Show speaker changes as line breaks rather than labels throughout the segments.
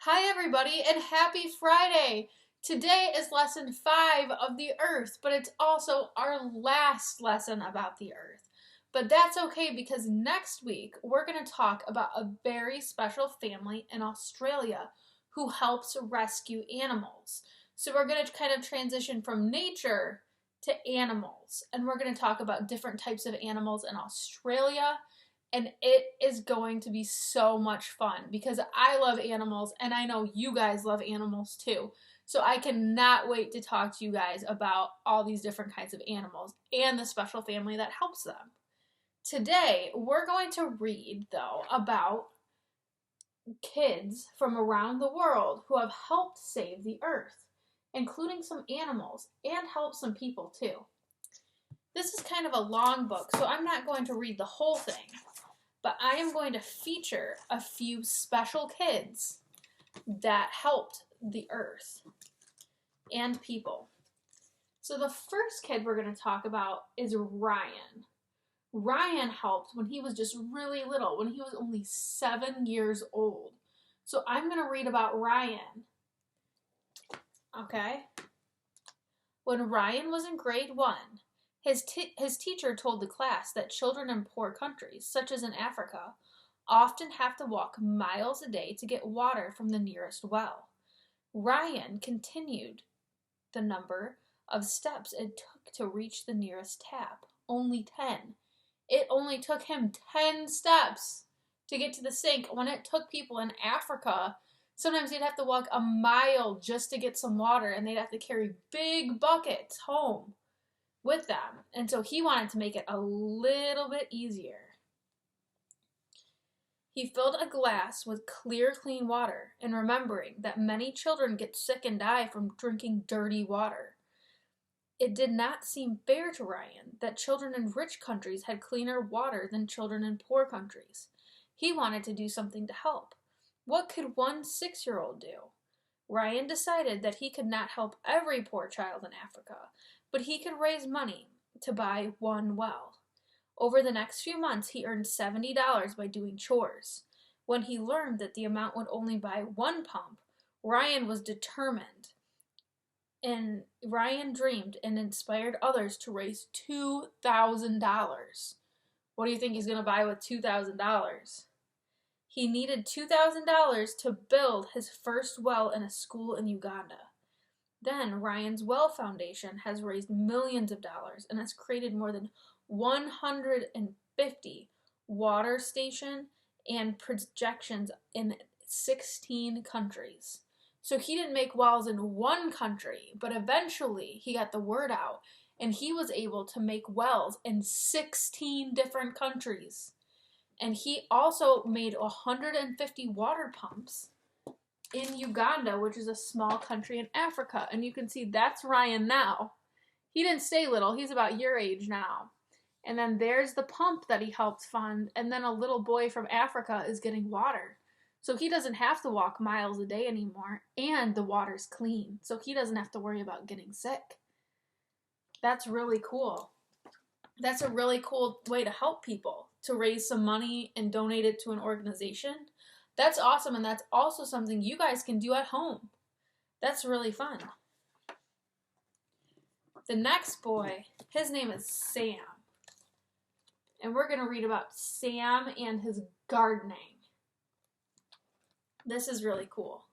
Hi, everybody, and happy Friday! Today is lesson 5 of the Earth, but it's also our last lesson about the Earth. But that's okay because next week we're going to talk about a very special family in Australia who helps rescue animals. So we're going to kind of transition from nature to animals, and we're going to talk about different types of animals in Australia, and it is going to be so much fun because I love animals and I know you guys love animals too. So I cannot wait to talk to you guys about all these different kinds of animals and the special family that helps them. Today, we're going to read, though, about kids from around the world who have helped save the earth, including some animals and helped some people too. This is kind of a long book, so I'm not going to read the whole thing, but I am going to feature a few special kids that helped the earth and people. So the first kid we're going to talk about is Ryan. Ryan helped when he was just really little, when he was only 7 years old. So I'm going to read about Ryan. Okay? When Ryan was in grade 1, his teacher told the class that children in poor countries, such as in Africa, often have to walk miles a day to get water from the nearest well. Ryan continued the number of steps it took to reach the nearest tap. Only 10. It only took him 10 steps to get to the sink when it took people in Africa. Sometimes they'd have to walk a mile just to get some water, and they'd have to carry big buckets home with them. And so he wanted to make it a little bit easier. He filled a glass with clear, clean water, and remembering that many children get sick and die from drinking dirty water. It did not seem fair to Ryan that children in rich countries had cleaner water than children in poor countries. He wanted to do something to help. What could one 6-year-old do? Ryan decided that he could not help every poor child in Africa, but he could raise money to buy one well. Over the next few months, he earned $70 by doing chores. When he learned that the amount would only buy one pump, Ryan was determined. And Ryan dreamed and inspired others to raise $2,000. What do you think he's going to buy with $2,000? He needed $2,000 to build his first well in a school in Uganda. Then Ryan's Well Foundation has raised millions of dollars and has created more than 150 water station and projections in 16 countries. So he didn't make wells in one country, but eventually he got the word out and he was able to make wells in 16 different countries. And he also made 150 water pumps in Uganda, which is a small country in Africa. And you can see that's Ryan now. He didn't stay little. He's about your age now. And then there's the pump that he helped fund. And then a little boy from Africa is getting water. So he doesn't have to walk miles a day anymore. And the water's clean. So he doesn't have to worry about getting sick. That's really cool. That's a really cool way to help people, to raise some money and donate it to an organization. That's awesome, and that's also something you guys can do at home. That's really fun. The next boy, his name is Sam. And we're going to read about Sam and his gardening. This is really cool.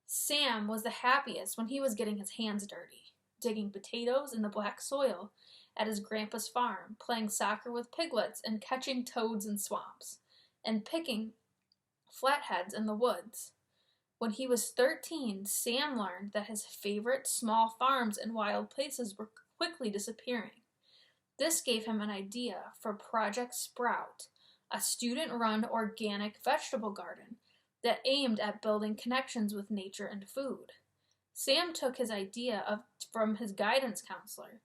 Sam was the happiest when he was getting his hands dirty, digging potatoes in the black soil at his grandpa's farm, playing soccer with piglets and catching toads in swamps, and picking flatheads in the woods. When he was 13, Sam learned that his favorite small farms and wild places were quickly disappearing. This gave him an idea for Project Sprout, a student-run organic vegetable garden that aimed at building connections with nature and food. Sam took his idea from his guidance counselor.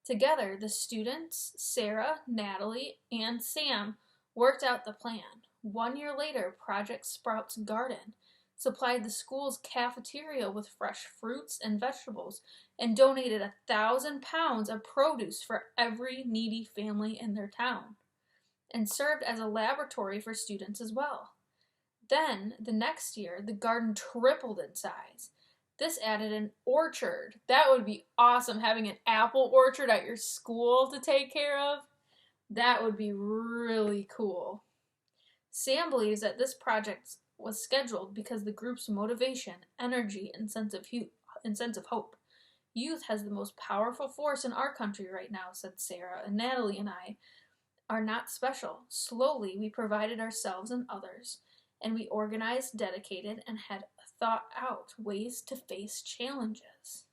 Together, the students, Sarah, Natalie, and Sam, worked out the plan. 1 year later, Project Sprout's garden supplied the school's cafeteria with fresh fruits and vegetables and donated 1,000 pounds of produce for every needy family in their town, and served as a laboratory for students as well. Then, the next year, the garden tripled in size. This added an orchard. That would be awesome, having an apple orchard at your school to take care of. That would be really cool. Sam believes that this project was scheduled because the group's motivation, energy, and sense of hope. Youth has the most powerful force in our country right now, said Sarah, and Natalie and I are not special. Slowly, we provided ourselves and others, and we organized, dedicated, and had thought out ways to face challenges.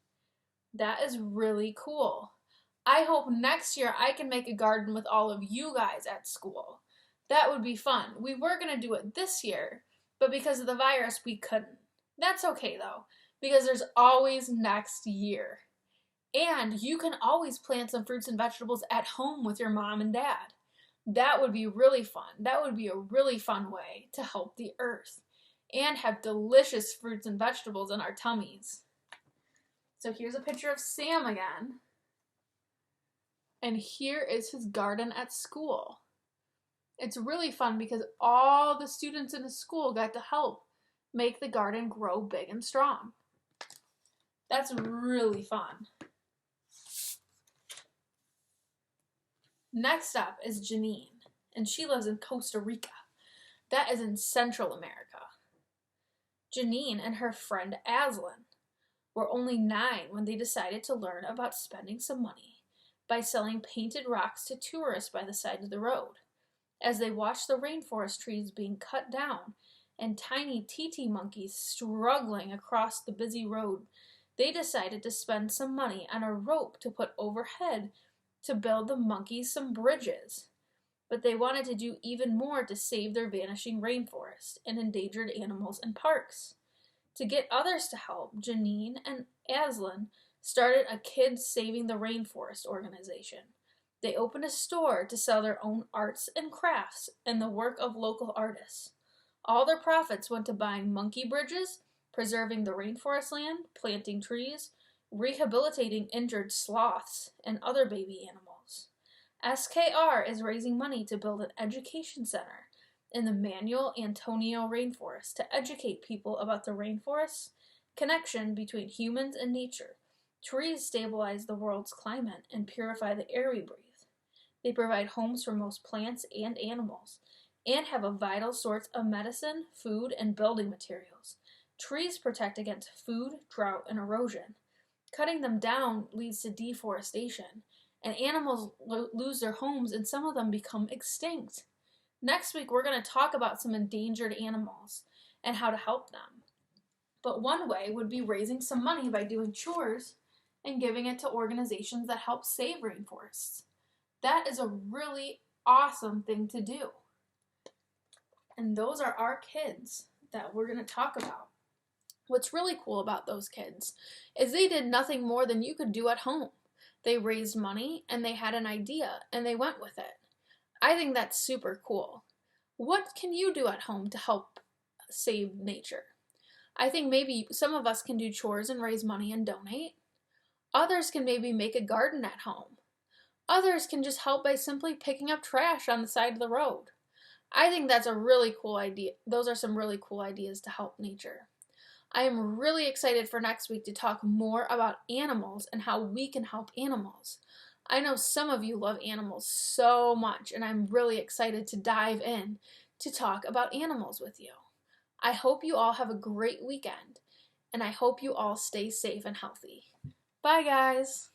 That is really cool. I hope next year I can make a garden with all of you guys at school. That would be fun. We were going to do it this year, but because of the virus, we couldn't. That's okay though, because there's always next year. And you can always plant some fruits and vegetables at home with your mom and dad. That would be really fun. That would be a really fun way to help the earth and have delicious fruits and vegetables in our tummies. So here's a picture of Sam again. And here is his garden at school. It's really fun because all the students in the school got to help make the garden grow big and strong. That's really fun. Next up is Janine, and she lives in Costa Rica. That is in Central America. Janine and her friend Aslan were only 9 when they decided to learn about spending some money by selling painted rocks to tourists by the side of the road. As they watched the rainforest trees being cut down and tiny titi monkeys struggling across the busy road, they decided to spend some money on a rope to put overhead to build the monkeys some bridges. But they wanted to do even more to save their vanishing rainforest and endangered animals and parks. To get others to help, Janine and Aslan started a Kids Saving the Rainforest organization. They opened a store to sell their own arts and crafts and the work of local artists. All their profits went to buying monkey bridges, preserving the rainforest land, planting trees, rehabilitating injured sloths and other baby animals. SKR is raising money to build an education center in the Manuel Antonio rainforest to educate people about the rainforest's connection between humans and nature. Trees stabilize the world's climate and purify the air we breathe. They provide homes for most plants and animals, and have a vital source of medicine, food, and building materials. Trees protect against food, drought, and erosion. Cutting them down leads to deforestation, and animals lose their homes and some of them become extinct. Next week, we're going to talk about some endangered animals and how to help them. But one way would be raising some money by doing chores and giving it to organizations that help save rainforests. That is a really awesome thing to do. And those are our kids that we're going to talk about. What's really cool about those kids is they did nothing more than you could do at home. They raised money and they had an idea and they went with it. I think that's super cool. What can you do at home to help save nature? I think maybe some of us can do chores and raise money and donate. Others can maybe make a garden at home. Others can just help by simply picking up trash on the side of the road. I think that's a really cool idea. Those are some really cool ideas to help nature. I am really excited for next week to talk more about animals and how we can help animals. I know some of you love animals so much, and I'm really excited to dive in to talk about animals with you. I hope you all have a great weekend, and I hope you all stay safe and healthy. Bye, guys!